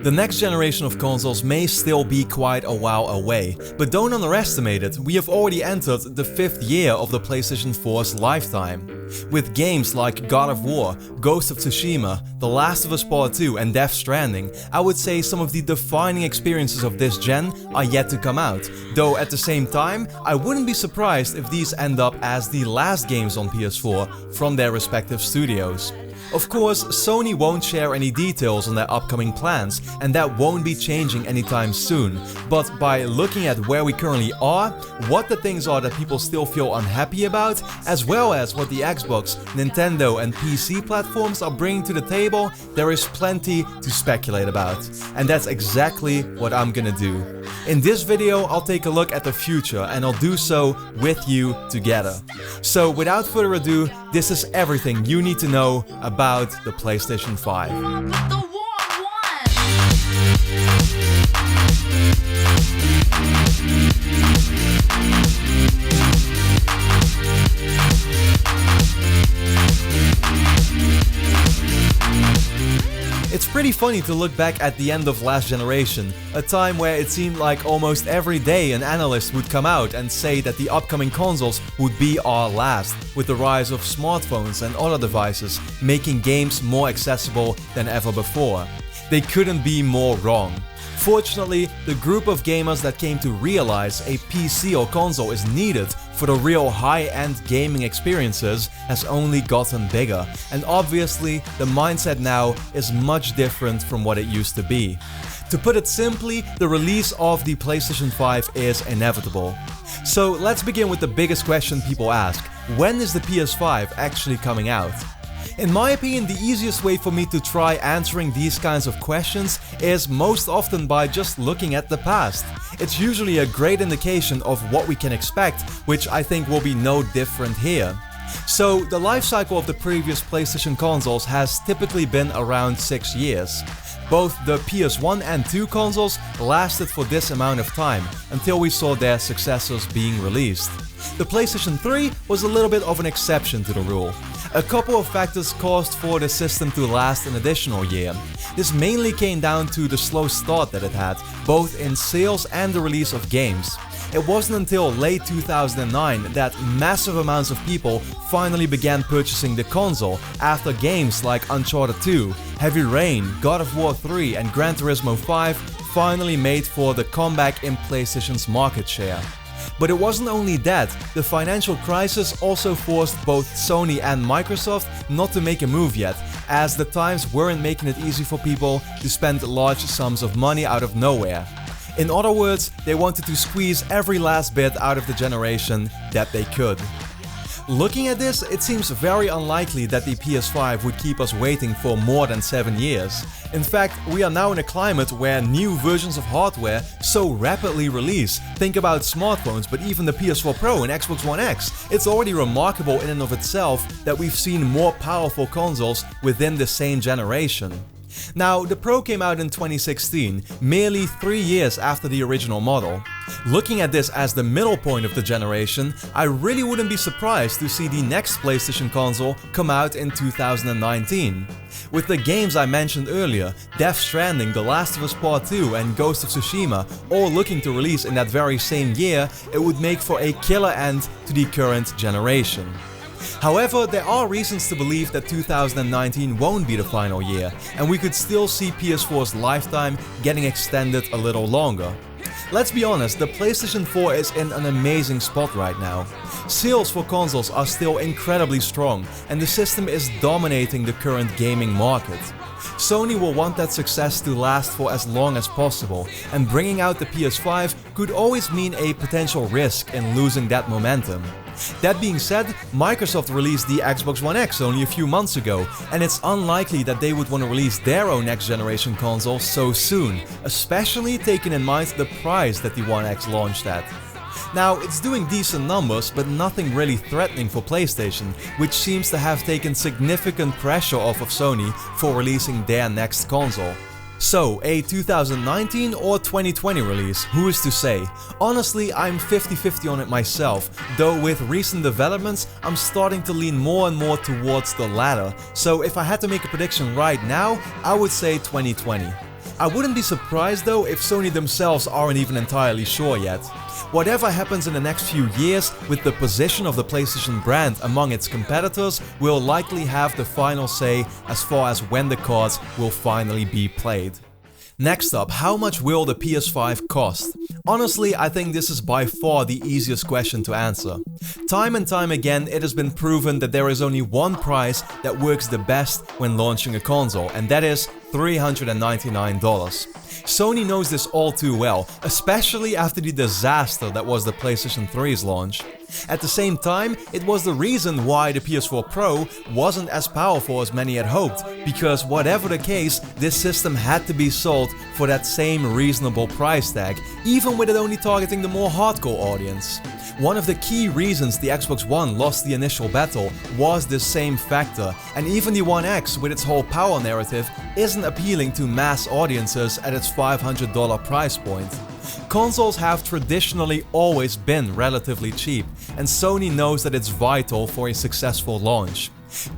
The next generation of consoles may still be quite a while away, but don't underestimate it, we have already entered the 5th year of the PlayStation 4's lifetime. With games like God of War, Ghost of Tsushima, The Last of Us Part 2 and Death Stranding, I would say some of the defining experiences of this gen are yet to come out, though at the same time, I wouldn't be surprised if these end up as the last games on PS4 from their respective studios. Of course, Sony won't share any details on their upcoming plans, and that won't be changing anytime soon. But by looking at where we currently are, what the things are that people still feel unhappy about, as well as what the Xbox, Nintendo and PC platforms are bringing to the table, there is plenty to speculate about. And that's exactly what I'm gonna do. In this video, I'll take a look at the future, and I'll do so with you together. So without further ado, this is everything you need to know about the PlayStation 5. It's pretty funny to look back at the end of last generation, a time where it seemed like almost every day an analyst would come out and say that the upcoming consoles would be our last, with the rise of smartphones and other devices making games more accessible than ever before. They couldn't be more wrong. Fortunately, the group of gamers that came to realize a PC or console is needed for the real high-end gaming experiences has only gotten bigger, and obviously the mindset now is much different from what it used to be. To put it simply, the release of the PlayStation 5 is inevitable. So let's begin with the biggest question people ask: when is the PS5 actually coming out? In my opinion, the easiest way for me to try answering these kinds of questions is most often by just looking at the past. It's usually a great indication of what we can expect, which I think will be no different here. So, the life cycle of the previous PlayStation consoles has typically been around 6 years. Both the PS1 and 2 consoles lasted for this amount of time, until we saw their successors being released. The PlayStation 3 was a little bit of an exception to the rule. A couple of factors caused for the system to last an additional year. This mainly came down to the slow start that it had, both in sales and the release of games. It wasn't until late 2009 that massive amounts of people finally began purchasing the console after games like Uncharted 2, Heavy Rain, God of War 3 and Gran Turismo 5 finally made for the comeback in PlayStation's market share. But it wasn't only that, the financial crisis also forced both Sony and Microsoft not to make a move yet, as the times weren't making it easy for people to spend large sums of money out of nowhere. In other words, they wanted to squeeze every last bit out of the generation that they could. Looking at this, it seems very unlikely that the PS5 would keep us waiting for more than 7 years. In fact, we are now in a climate where new versions of hardware so rapidly release. Think about smartphones, but even the PS4 Pro and Xbox One X. It's already remarkable in and of itself that we've seen more powerful consoles within the same generation. Now, the Pro came out in 2016, merely 3 years after the original model. Looking at this as the middle point of the generation, I really wouldn't be surprised to see the next PlayStation console come out in 2019. With the games I mentioned earlier, Death Stranding, The Last of Us Part 2 and Ghost of Tsushima all looking to release in that very same year, it would make for a killer end to the current generation. However, there are reasons to believe that 2019 won't be the final year, and we could still see PS4's lifetime getting extended a little longer. Let's be honest, the PlayStation 4 is in an amazing spot right now. Sales for consoles are still incredibly strong, and the system is dominating the current gaming market. Sony will want that success to last for as long as possible, and bringing out the PS5 could always mean a potential risk in losing that momentum. That being said, Microsoft released the Xbox One X only a few months ago, and it's unlikely that they would want to release their own next generation console so soon, especially taking in mind the price that the One X launched at. Now, it's doing decent numbers, but nothing really threatening for PlayStation, which seems to have taken significant pressure off of Sony for releasing their next console. So, a 2019 or 2020 release, who is to say? Honestly, I'm 50-50 on it myself, though with recent developments, I'm starting to lean more and more towards the latter. So if I had to make a prediction right now, I would say 2020. I wouldn't be surprised though if Sony themselves aren't even entirely sure yet. Whatever happens in the next few years with the position of the PlayStation brand among its competitors will likely have the final say as far as when the cards will finally be played. Next up, how much will the PS5 cost? Honestly, I think this is by far the easiest question to answer. Time and time again, it has been proven that there is only one price that works the best when launching a console, and that is $399. Sony knows this all too well, especially after the disaster that was the PlayStation 3's launch. At the same time, it was the reason why the PS4 Pro wasn't as powerful as many had hoped, because whatever the case, this system had to be sold for that same reasonable price tag, even with it only targeting the more hardcore audience. One of the key reasons the Xbox One lost the initial battle was this same factor, and even the One X with its whole power narrative isn't appealing to mass audiences at its $500 price point. Consoles have traditionally always been relatively cheap, and Sony knows that it's vital for a successful launch.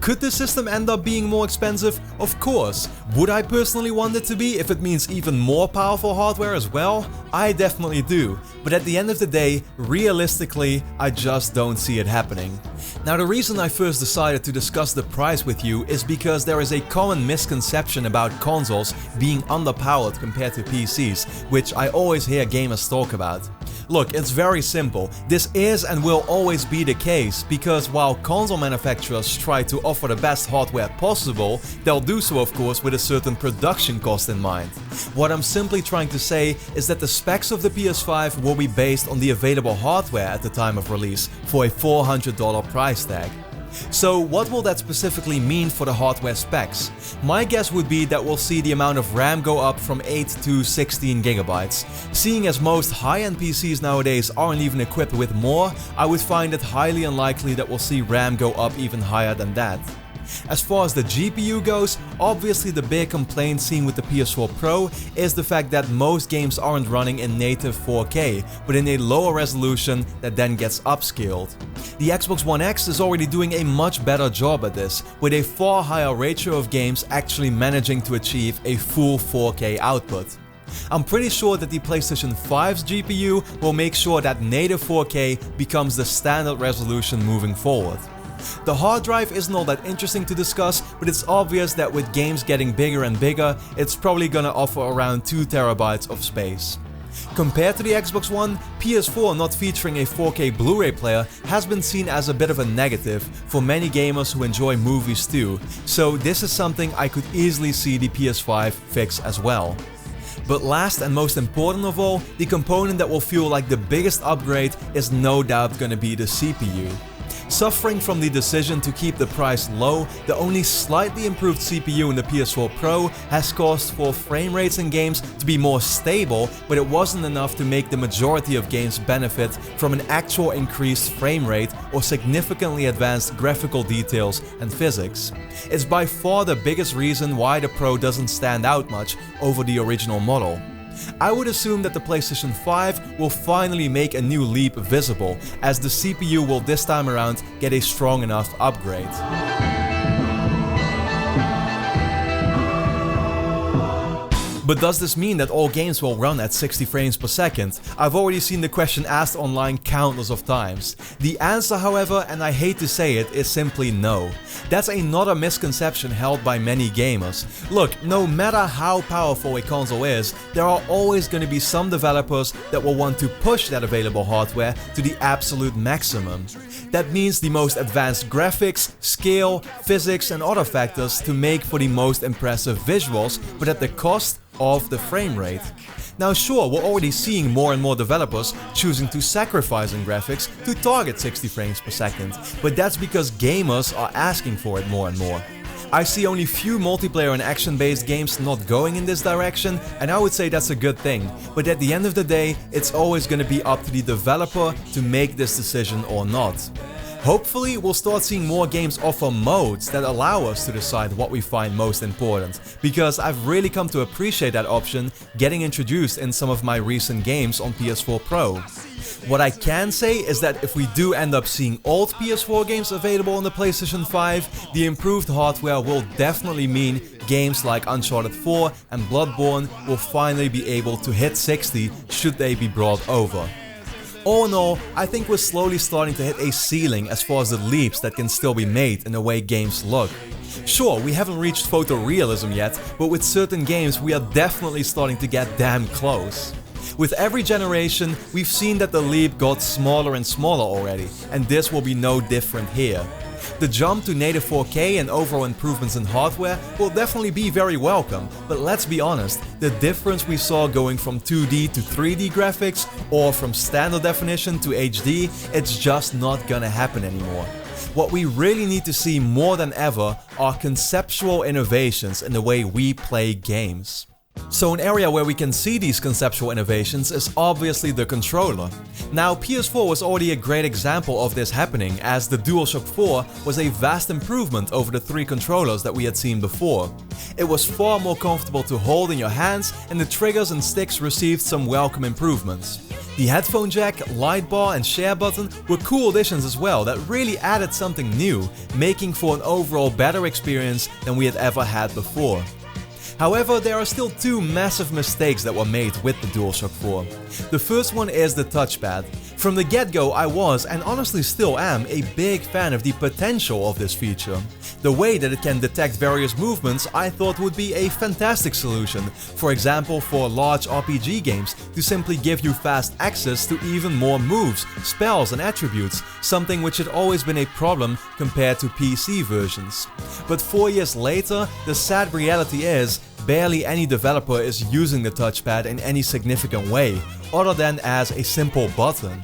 Could the system end up being more expensive? Of course. Would I personally want it to be if it means even more powerful hardware as well? I definitely do. But at the end of the day, realistically, I just don't see it happening. Now, the reason I first decided to discuss the price with you is because there is a common misconception about consoles being underpowered compared to PCs, which I always hear gamers talk about. Look, it's very simple. This is and will always be the case, because while console manufacturers try to offer the best hardware possible, they'll do so of course with a certain production cost in mind. What I'm simply trying to say is that the specs of the PS5 will be based on the available hardware at the time of release for a $400 price tag. So what will that specifically mean for the hardware specs? My guess would be that we'll see the amount of RAM go up from 8 to 16 gigabytes. Seeing as most high-end PCs nowadays aren't even equipped with more, I would find it highly unlikely that we'll see RAM go up even higher than that. As far as the GPU goes, obviously the big complaint seen with the PS4 Pro is the fact that most games aren't running in native 4K, but in a lower resolution that then gets upscaled. The Xbox One X is already doing a much better job at this, with a far higher ratio of games actually managing to achieve a full 4K output. I'm pretty sure that the PlayStation 5's GPU will make sure that native 4K becomes the standard resolution moving forward. The hard drive isn't all that interesting to discuss, but it's obvious that with games getting bigger and bigger, it's probably gonna offer around 2 terabytes of space. Compared to the Xbox One, PS4 not featuring a 4K Blu-ray player has been seen as a bit of a negative for many gamers who enjoy movies too, so this is something I could easily see the PS5 fix as well. But last and most important of all, the component that will feel like the biggest upgrade is no doubt gonna be the CPU. Suffering from the decision to keep the price low, the only slightly improved CPU in the PS4 Pro has caused for frame rates in games to be more stable, but it wasn't enough to make the majority of games benefit from an actual increased frame rate or significantly advanced graphical details and physics. It's by far the biggest reason why the Pro doesn't stand out much over the original model. I would assume that the PlayStation 5 will finally make a new leap visible, as the CPU will this time around get a strong enough upgrade. But does this mean that all games will run at 60 frames per second? I've already seen the question asked online countless of times. The answer, however, and I hate to say it, is simply no. That's another misconception held by many gamers. Look, no matter how powerful a console is, there are always going to be some developers that will want to push that available hardware to the absolute maximum. That means the most advanced graphics, scale, physics and other factors to make for the most impressive visuals, but at the cost of the frame rate. Now sure, we're already seeing more and more developers choosing to sacrifice in graphics to target 60 frames per second, but that's because gamers are asking for it more and more. I see only few multiplayer and action-based games not going in this direction, and I would say that's a good thing, but at the end of the day, it's always going to be up to the developer to make this decision or not. Hopefully, we'll start seeing more games offer modes that allow us to decide what we find most important, because I've really come to appreciate that option getting introduced in some of my recent games on PS4 Pro. What I can say is that if we do end up seeing old PS4 games available on the PlayStation 5, the improved hardware will definitely mean games like Uncharted 4 and Bloodborne will finally be able to hit 60 should they be brought over. All in all, I think we're slowly starting to hit a ceiling as far as the leaps that can still be made in the way games look. Sure, we haven't reached photorealism yet, but with certain games we are definitely starting to get damn close. With every generation, we've seen that the leap got smaller and smaller already, and this will be no different here. The jump to native 4K and overall improvements in hardware will definitely be very welcome, but let's be honest, the difference we saw going from 2D to 3D graphics or from standard definition to HD, it's just not gonna happen anymore. What we really need to see more than ever are conceptual innovations in the way we play games. So an area where we can see these conceptual innovations is obviously the controller. Now, PS4 was already a great example of this happening, as the DualShock 4 was a vast improvement over the 3 controllers that we had seen before. It was far more comfortable to hold in your hands, and the triggers and sticks received some welcome improvements. The headphone jack, light bar and share button were cool additions as well that really added something new, making for an overall better experience than we had ever had before. However, there are still 2 massive mistakes that were made with the DualShock 4. The first one is the touchpad. From the get-go, I was, and honestly still am, a big fan of the potential of this feature. The way that it can detect various movements I thought would be a fantastic solution, for example for large RPG games, to simply give you fast access to even more moves, spells and attributes, something which had always been a problem compared to PC versions. But 4 years later, the sad reality is, barely any developer is using the touchpad in any significant way, other than as a simple button.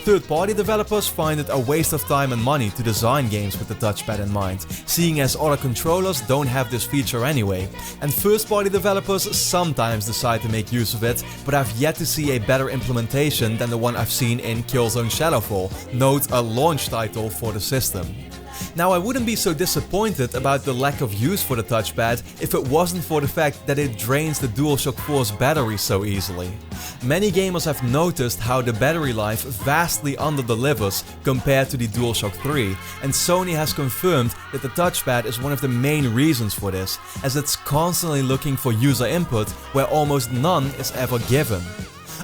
Third-party developers find it a waste of time and money to design games with the touchpad in mind, seeing as other controllers don't have this feature anyway. And first-party developers sometimes decide to make use of it, but I've yet to see a better implementation than the one I've seen in Killzone Shadowfall, note a launch title for the system. Now, I wouldn't be so disappointed about the lack of use for the touchpad if it wasn't for the fact that it drains the DualShock 4's battery so easily. Many gamers have noticed how the battery life vastly underdelivers compared to the DualShock 3, and Sony has confirmed that the touchpad is one of the main reasons for this, as it's constantly looking for user input where almost none is ever given.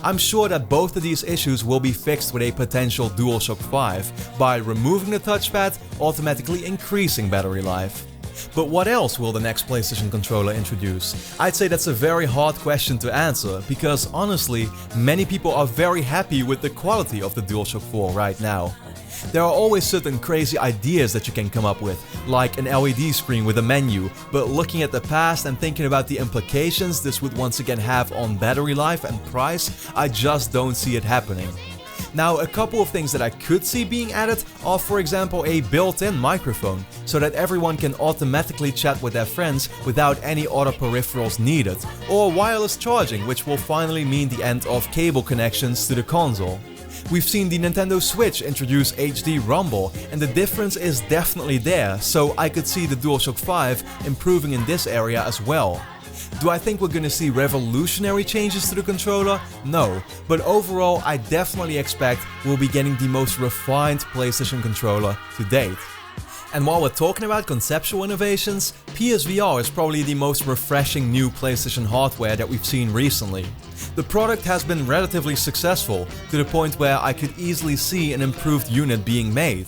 I'm sure that both of these issues will be fixed with a potential DualShock 5 by removing the touchpad, automatically increasing battery life. But what else will the next PlayStation controller introduce? I'd say that's a very hard question to answer, because honestly, many people are very happy with the quality of the DualShock 4 right now. There are always certain crazy ideas that you can come up with, like an LED screen with a menu, but looking at the past and thinking about the implications this would once again have on battery life and price, I just don't see it happening. Now, a couple of things that I could see being added are, for example, a built-in microphone, so that everyone can automatically chat with their friends without any other peripherals needed, or wireless charging, which will finally mean the end of cable connections to the console. We've seen the Nintendo Switch introduce HD Rumble, and the difference is definitely there, so I could see the DualShock 5 improving in this area as well. Do I think we're gonna see revolutionary changes to the controller? No, but overall I definitely expect we'll be getting the most refined PlayStation controller to date. And while we're talking about conceptual innovations, PSVR is probably the most refreshing new PlayStation hardware that we've seen recently. The product has been relatively successful, to the point where I could easily see an improved unit being made.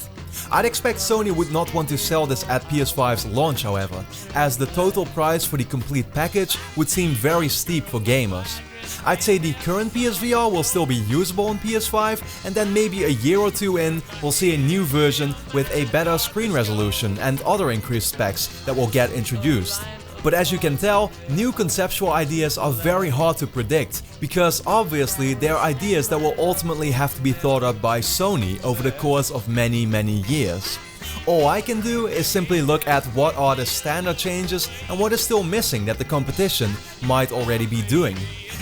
I'd expect Sony would not want to sell this at PS5's launch, however, as the total price for the complete package would seem very steep for gamers. I'd say the current PSVR will still be usable on PS5, and then maybe a year or two in, we'll see a new version with a better screen resolution and other increased specs that will get introduced. But as you can tell, new conceptual ideas are very hard to predict, because obviously they're ideas that will ultimately have to be thought up by Sony over the course of many years. All I can do is simply look at what are the standard changes and what is still missing that the competition might already be doing.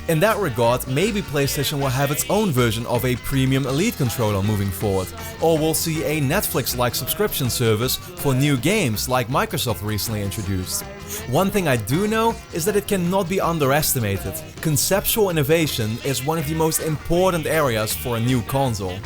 In that regard, maybe PlayStation will have its own version of a premium Elite controller moving forward, or we'll see a Netflix-like subscription service for new games like Microsoft recently introduced. One thing I do know is that it cannot be underestimated. Conceptual innovation is one of the most important areas for a new console.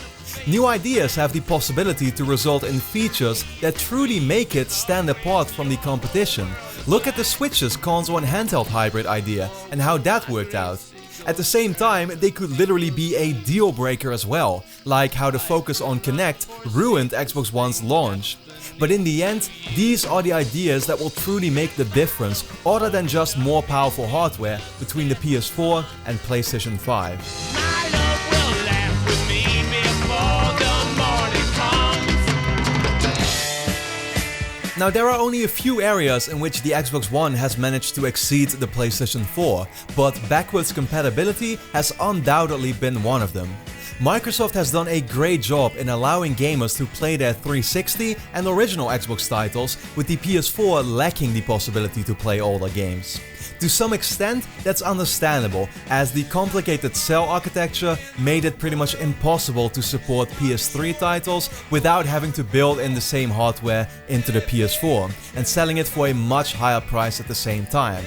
New ideas have the possibility to result in features that truly make it stand apart from the competition. Look at the Switch's console and handheld hybrid idea and how that worked out. At the same time, they could literally be a deal breaker as well, like how the focus on Kinect ruined Xbox One's launch. But in the end, these are the ideas that will truly make the difference, other than just more powerful hardware between the PS4 and PlayStation 5. Now, there are only a few areas in which the Xbox One has managed to exceed the PlayStation 4, but backwards compatibility has undoubtedly been one of them. Microsoft has done a great job in allowing gamers to play their 360 and original Xbox titles, with the PS4 lacking the possibility to play older games. To some extent, that's understandable, as the complicated cell architecture made it pretty much impossible to support PS3 titles without having to build in the same hardware into the PS4, and selling it for a much higher price at the same time.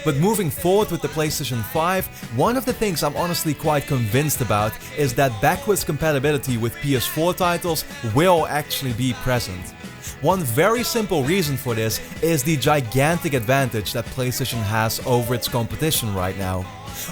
But moving forward with the PlayStation 5, one of the things I'm honestly quite convinced about is that backwards compatibility with PS4 titles will actually be present. One very simple reason for this is the gigantic advantage that PlayStation has over its competition right now.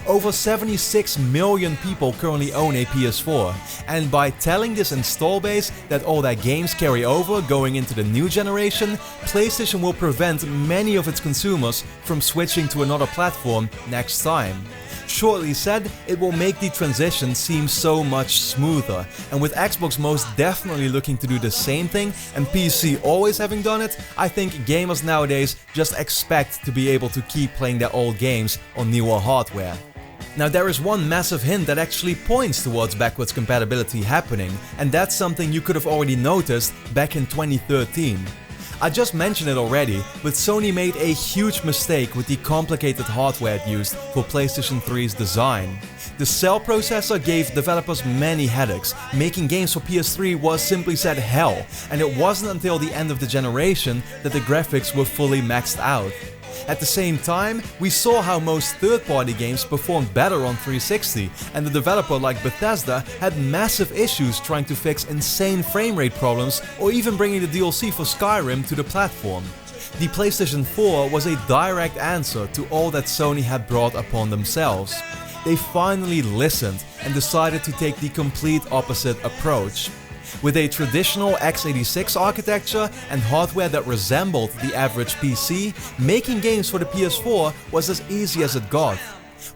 Over 76 million people currently own a PS4, and by telling this install base that all their games carry over going into the new generation, PlayStation will prevent many of its consumers from switching to another platform next time. Shortly said, it will make the transition seem so much smoother, and with Xbox most definitely looking to do the same thing and PC always having done it, I think gamers nowadays just expect to be able to keep playing their old games on newer hardware. Now, there is one massive hint that actually points towards backwards compatibility happening, and that's something you could have already noticed back in 2013. I just mentioned it already, but Sony made a huge mistake with the complicated hardware it used for PlayStation 3's design. The cell processor gave developers many headaches, making games for PS3 was simply said hell, and it wasn't until the end of the generation that the graphics were fully maxed out. At the same time, we saw how most third-party games performed better on 360, and the developer like Bethesda had massive issues trying to fix insane frame rate problems or even bringing the DLC for Skyrim to the platform. The PlayStation 4 was a direct answer to all that Sony had brought upon themselves. They finally listened and decided to take the complete opposite approach. With a traditional x86 architecture and hardware that resembled the average PC, making games for the PS4 was as easy as it got.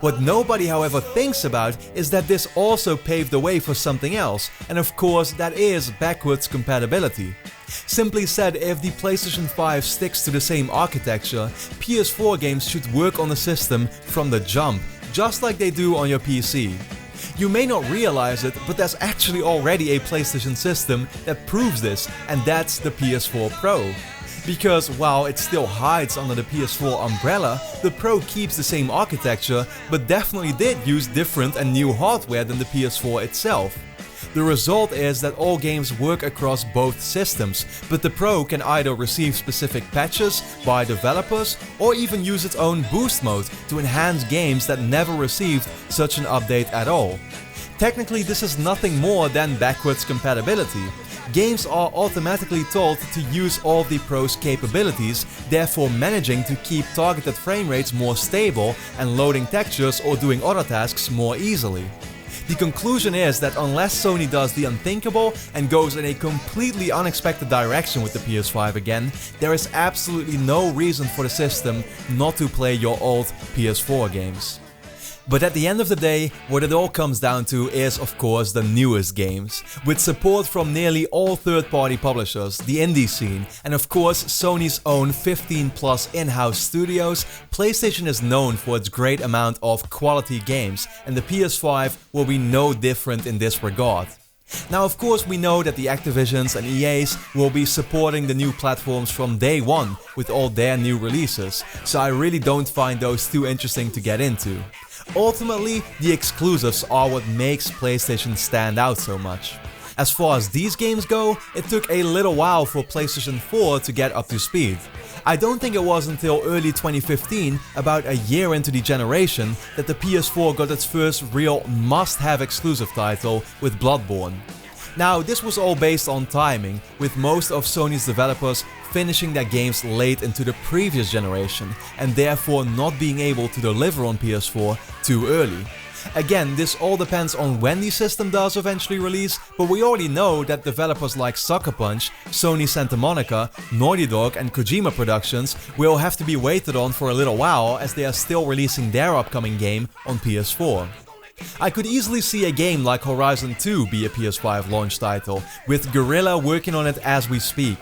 What nobody however thinks about is that this also paved the way for something else, and of course that is backwards compatibility. Simply said, if the PlayStation 5 sticks to the same architecture, PS4 games should work on the system from the jump, just like they do on your PC. You may not realize it, but there's actually already a PlayStation system that proves this, and that's the PS4 Pro. Because while it still hides under the PS4 umbrella, the Pro keeps the same architecture, but definitely did use different and new hardware than the PS4 itself. The result is that all games work across both systems, but the Pro can either receive specific patches by developers or even use its own boost mode to enhance games that never received such an update at all. Technically, this is nothing more than backwards compatibility. Games are automatically told to use all of the Pro's capabilities, therefore managing to keep targeted frame rates more stable and loading textures or doing other tasks more easily. The conclusion is that unless Sony does the unthinkable and goes in a completely unexpected direction with the PS5 again, there is absolutely no reason for the system not to play your old PS4 games. But at the end of the day, what it all comes down to is of course the newest games. With support from nearly all third-party publishers, the indie scene, and of course Sony's own 15+ in-house studios, PlayStation is known for its great amount of quality games, and the PS5 will be no different in this regard. Now of course we know that the Activisions and EAs will be supporting the new platforms from day one with all their new releases, so I really don't find those too interesting to get into. Ultimately, the exclusives are what makes PlayStation stand out so much. As far as these games go, it took a little while for PlayStation 4 to get up to speed. I don't think it was until early 2015, about a year into the generation, that the PS4 got its first real must-have exclusive title with Bloodborne. Now, this was all based on timing, with most of Sony's developers finishing their games late into the previous generation, and therefore not being able to deliver on PS4 too early. Again, this all depends on when the system does eventually release, but we already know that developers like Sucker Punch, Sony Santa Monica, Naughty Dog and Kojima Productions will have to be waited on for a little while, as they are still releasing their upcoming game on PS4. I could easily see a game like Horizon 2 be a PS5 launch title, with Guerrilla working on it as we speak.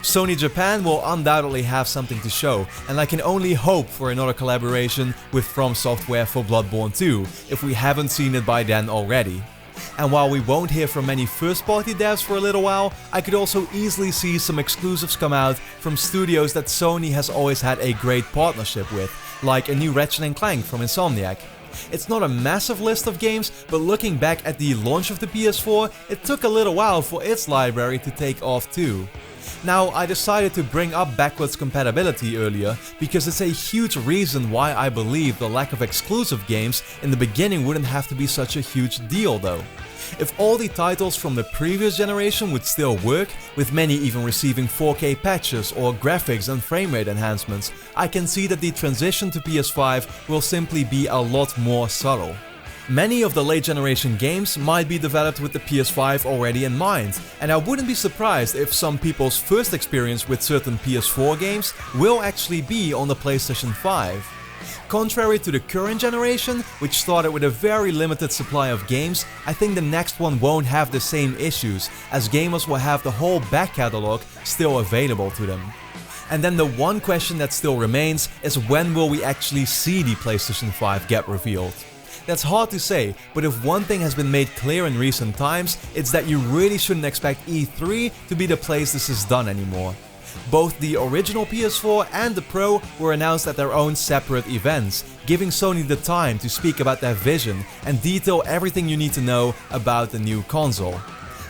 Sony Japan will undoubtedly have something to show, and I can only hope for another collaboration with From Software for Bloodborne 2, if we haven't seen it by then already. And while we won't hear from many first-party devs for a little while, I could also easily see some exclusives come out from studios that Sony has always had a great partnership with, like a new Ratchet & Clank from Insomniac. It's not a massive list of games, but looking back at the launch of the PS4, it took a little while for its library to take off too. Now, I decided to bring up backwards compatibility earlier because it's a huge reason why I believe the lack of exclusive games in the beginning wouldn't have to be such a huge deal though. If all the titles from the previous generation would still work, with many even receiving 4K patches or graphics and frame rate enhancements, I can see that the transition to PS5 will simply be a lot more subtle. Many of the late generation games might be developed with the PS5 already in mind, and I wouldn't be surprised if some people's first experience with certain PS4 games will actually be on the PlayStation 5. Contrary to the current generation, which started with a very limited supply of games, I think the next one won't have the same issues, as gamers will have the whole back catalog still available to them. And then the one question that still remains is, when will we actually see the PlayStation 5 get revealed? That's hard to say, but if one thing has been made clear in recent times, it's that you really shouldn't expect E3 to be the place this is done anymore. Both the original PS4 and the Pro were announced at their own separate events, giving Sony the time to speak about their vision and detail everything you need to know about the new console.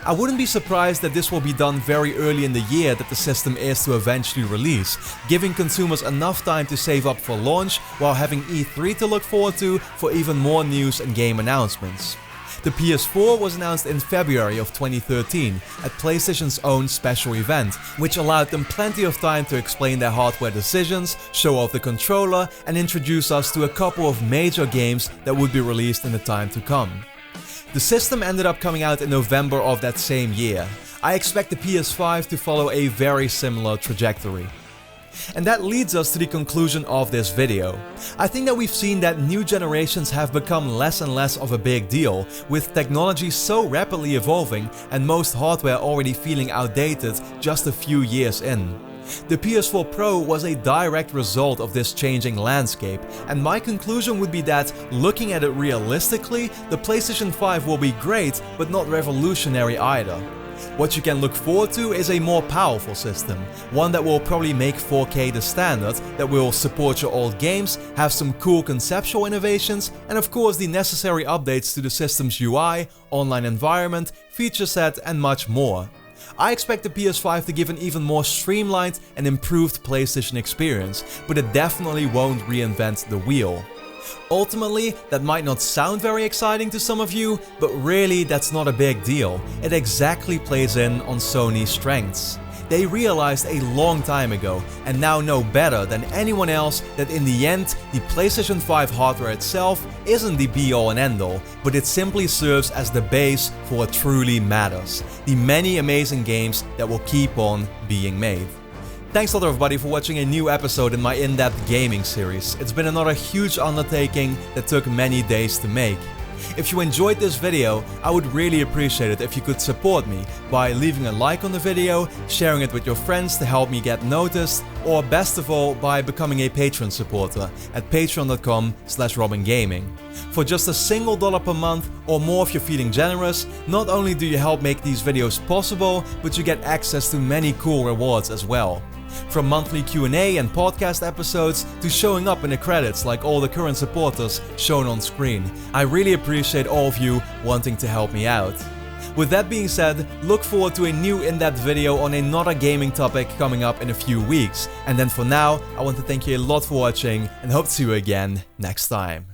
I wouldn't be surprised that this will be done very early in the year that the system is to eventually release, giving consumers enough time to save up for launch while having E3 to look forward to for even more news and game announcements. The PS4 was announced in February of 2013 at PlayStation's own special event, which allowed them plenty of time to explain their hardware decisions, show off the controller, and introduce us to a couple of major games that would be released in the time to come. The system ended up coming out in November of that same year. I expect the PS5 to follow a very similar trajectory. And that leads us to the conclusion of this video. I think that we've seen that new generations have become less and less of a big deal, with technology so rapidly evolving and most hardware already feeling outdated just a few years in. The PS4 Pro was a direct result of this changing landscape, and my conclusion would be that, looking at it realistically, the PlayStation 5 will be great, but not revolutionary either. What you can look forward to is a more powerful system, one that will probably make 4K the standard, that will support your old games, have some cool conceptual innovations, and of course the necessary updates to the system's UI, online environment, feature set, and much more. I expect the PS5 to give an even more streamlined and improved PlayStation experience, but it definitely won't reinvent the wheel. Ultimately, that might not sound very exciting to some of you, but really that's not a big deal. It exactly plays in on Sony's strengths. They realized a long time ago, and now know better than anyone else, that in the end, the PlayStation 5 hardware itself isn't the be-all and end-all, but it simply serves as the base for what truly matters: the many amazing games that will keep on being made. Thanks a lot everybody for watching a new episode in my in-depth gaming series. It's been another huge undertaking that took many days to make. If you enjoyed this video, I would really appreciate it if you could support me by leaving a like on the video, sharing it with your friends to help me get noticed, or best of all, by becoming a Patreon supporter at patreon.com/robingaming. For just a single dollar per month or more if you're feeling generous, not only do you help make these videos possible, but you get access to many cool rewards as well. From monthly Q&A and podcast episodes to showing up in the credits like all the current supporters shown on screen. I really appreciate all of you wanting to help me out. With that being said, look forward to a new in-depth video on another gaming topic coming up in a few weeks. And then for now, I want to thank you a lot for watching and hope to see you again next time.